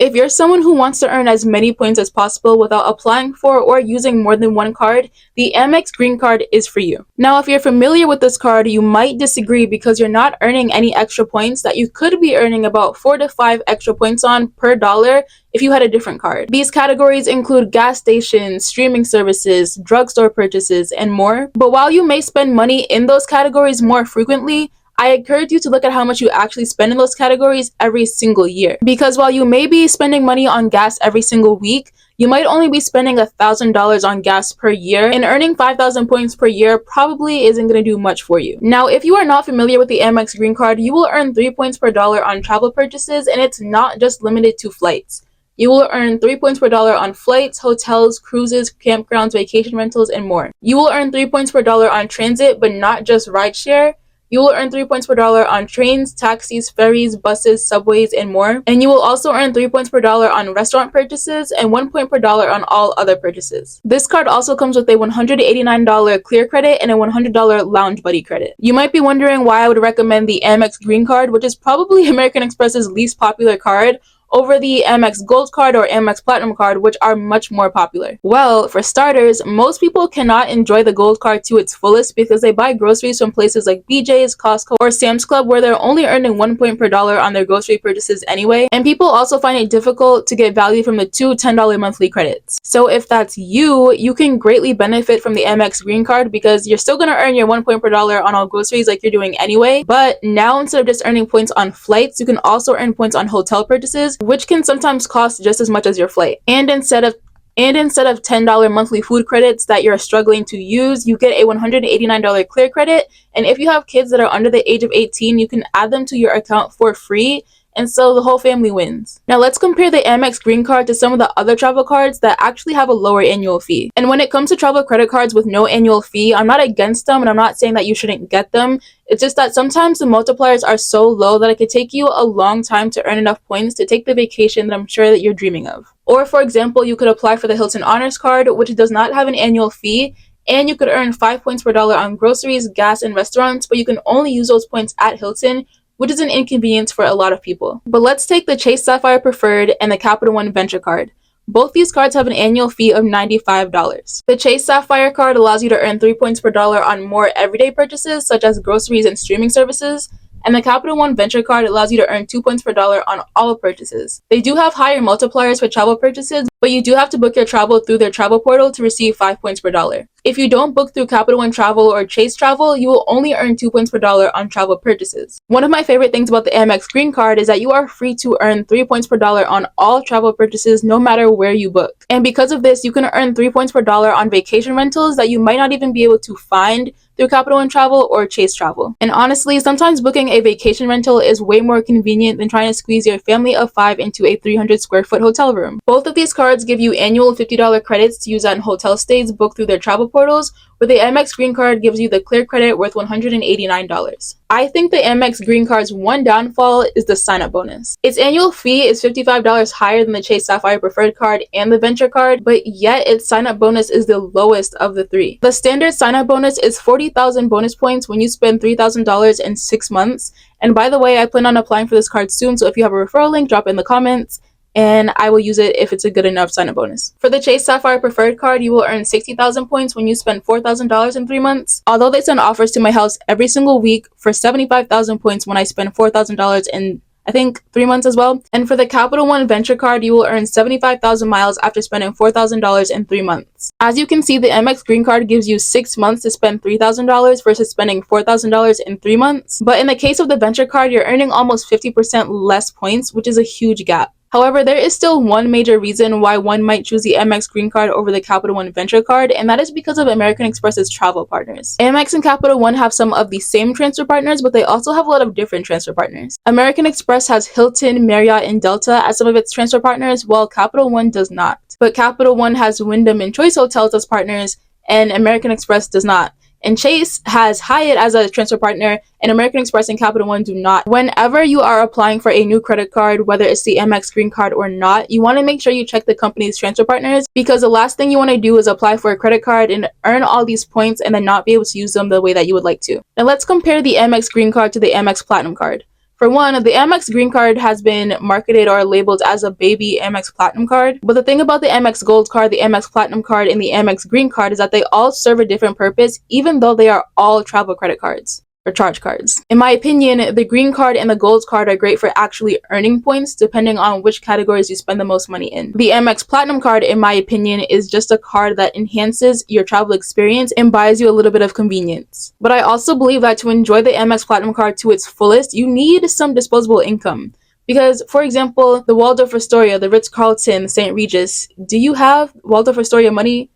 If you're someone who wants to earn as many points as possible without applying for or using more than one card, the Amex Green Card is for you. Now, if you're familiar with this card, you might disagree because you're not earning any extra points that you could be earning about 4 to 5 extra points on per dollar if you had a different card. These categories include gas stations, streaming services, drugstore purchases, and more. But while you may spend money in those categories more frequently, I encourage you to look at how much you actually spend in those categories every single year. Because while you may be spending money on gas every single week, you might only be spending $1,000 on gas per year, and earning 5,000 points per year probably isn't going to do much for you. Now, if you are not familiar with the Amex Green Card, you will earn 3 points per dollar on travel purchases, and it's not just limited to flights. You will earn 3 points per dollar on flights, hotels, cruises, campgrounds, vacation rentals, and more. You will earn 3 points per dollar on transit, but not just rideshare. You will earn 3 points per dollar on trains, taxis, ferries, buses, subways, and more. And you will also earn 3 points per dollar on restaurant purchases and 1 point per dollar on all other purchases. This card also comes with a $189 clear credit and a $100 lounge buddy credit. You might be wondering why I would recommend the Amex Green Card, which is probably American Express's least popular card, over the Amex Gold Card or Amex Platinum Card, which are much more popular. Well, for starters, most people cannot enjoy the Gold Card to its fullest because they buy groceries from places like BJ's, Costco, or Sam's Club, where they're only earning 1 point per dollar on their grocery purchases anyway, and people also find it difficult to get value from the two $10 monthly credits. So if that's you, you can greatly benefit from the Amex Green Card because you're still going to earn your 1 point per dollar on all groceries like you're doing anyway, but now instead of just earning points on flights, you can also earn points on hotel purchases, which can sometimes cost just as much as your flight. And instead of $10 monthly food credits that you're struggling to use, you get a $189 clear credit. And if you have kids that are under the age of 18, you can add them to your account for free. And so the whole family wins. Now let's compare the Amex Green Card to some of the other travel cards that actually have a lower annual fee. And when it comes to travel credit cards with no annual fee, I'm not against them and I'm not saying that you shouldn't get them. It's just that sometimes the multipliers are so low that it could take you a long time to earn enough points to take the vacation that I'm sure that you're dreaming of. Or for example, you could apply for the Hilton Honors Card, which does not have an annual fee, and you could earn 5 points per dollar on groceries, gas, and restaurants, but you can only use those points at Hilton, which is an inconvenience for a lot of people. But let's take the Chase Sapphire Preferred and the Capital One Venture Card. Both these cards have an annual fee of $95. The Chase Sapphire card allows you to earn 3 points per dollar on more everyday purchases, such as groceries and streaming services. And the Capital One Venture Card allows you to earn 2 points per dollar on all purchases. They do have higher multipliers for travel purchases, but you do have to book your travel through their travel portal to receive 5 points per dollar. If you don't book through Capital One Travel or Chase Travel, you will only earn 2 points per dollar on travel purchases. One of my favorite things about the Amex Green Card is that you are free to earn 3 points per dollar on all travel purchases no matter where you book. And because of this, you can earn 3 points per dollar on vacation rentals that you might not even be able to find through Capital One Travel or Chase Travel. And honestly, sometimes booking a vacation rental is way more convenient than trying to squeeze your family of 5 into a 300 square foot hotel room. Both of these cards give you annual $50 credits to use on hotel stays booked through their travel portals, where the Amex Green Card gives you the clear credit worth $189. I think the Amex Green Card's one downfall is the sign-up bonus. Its annual fee is $55 higher than the Chase Sapphire Preferred Card and the Venture Card, but yet its sign-up bonus is the lowest of the three. The standard sign-up bonus is 40,000 bonus points when you spend $3,000 in 6 months. And by the way, I plan on applying for this card soon, so if you have a referral link, drop it in the comments, and I will use it if it's a good enough sign-up bonus. For the Chase Sapphire Preferred Card, you will earn 60,000 points when you spend $4,000 in 3 months, although they send offers to my house every single week for 75,000 points when I spend $4,000 in I think 3 months as well. And for the Capital One Venture Card, you will earn 75,000 miles after spending $4,000 in 3 months. As you can see, the Amex Green Card gives you 6 months to spend $3,000 versus spending $4,000 in 3 months. But in the case of the Venture Card, you're earning almost 50% less points, which is a huge gap. However, there is still one major reason why one might choose the Amex Green Card over the Capital One Venture Card, and that is because of American Express's travel partners. Amex and Capital One have some of the same transfer partners, but they also have a lot of different transfer partners. American Express has Hilton, Marriott, and Delta as some of its transfer partners, while Capital One does not. But Capital One has Wyndham and Choice Hotels as partners, and American Express does not. And Chase has Hyatt as a transfer partner, and American Express and Capital One do not. Whenever you are applying for a new credit card, whether it's the Amex Green Card or not, you want to make sure you check the company's transfer partners, because the last thing you want to do is apply for a credit card and earn all these points and then not be able to use them the way that you would like to. Now let's compare the Amex Green Card to the Amex Platinum Card. For one, the Amex Green Card has been marketed or labeled as a baby Amex Platinum card. But the thing about the Amex Gold Card, the Amex Platinum card, and the Amex Green Card is that they all serve a different purpose, even though they are all travel credit cards or charge cards. In my opinion, the green card and the gold card are great for actually earning points depending on which categories you spend the most money in. The Amex Platinum card, in my opinion, is just a card that enhances your travel experience and buys you a little bit of convenience. But I also believe that to enjoy the Amex Platinum card to its fullest, you need some disposable income. Because, for example, the Waldorf Astoria, the Ritz-Carlton, St. Regis, do you have Waldorf Astoria money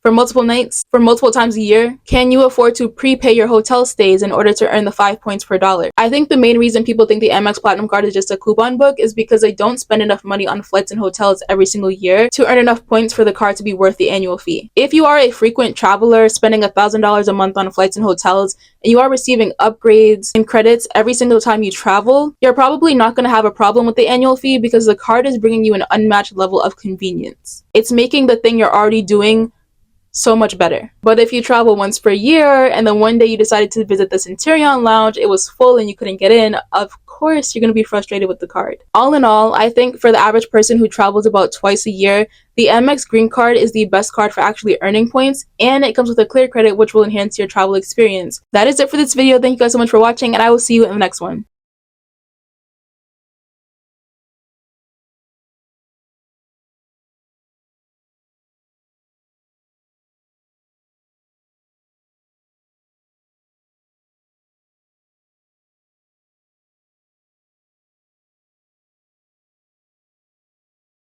for multiple nights, for multiple times a year? Can you afford to prepay your hotel stays in order to earn the 5 points per dollar? I think the main reason people think the Amex Platinum card is just a coupon book is because they don't spend enough money on flights and hotels every single year to earn enough points for the card to be worth the annual fee. If you are a frequent traveler spending $1,000 a month on flights and hotels, and you are receiving upgrades and credits every single time you travel, you're probably not going to have a problem with the annual fee because the card is bringing you an unmatched level of convenience. It's making the thing you're already doing so much better. But if you travel once per year and then one day you decided to visit the Centurion Lounge, it was full and you couldn't get in, of course you're going to be frustrated with the card. All in all, I think for the average person who travels about twice a year, the Amex Green Card is the best card for actually earning points, and it comes with a clear credit which will enhance your travel experience. That is it for this video. Thank you guys so much for watching, and I will see you in the next one.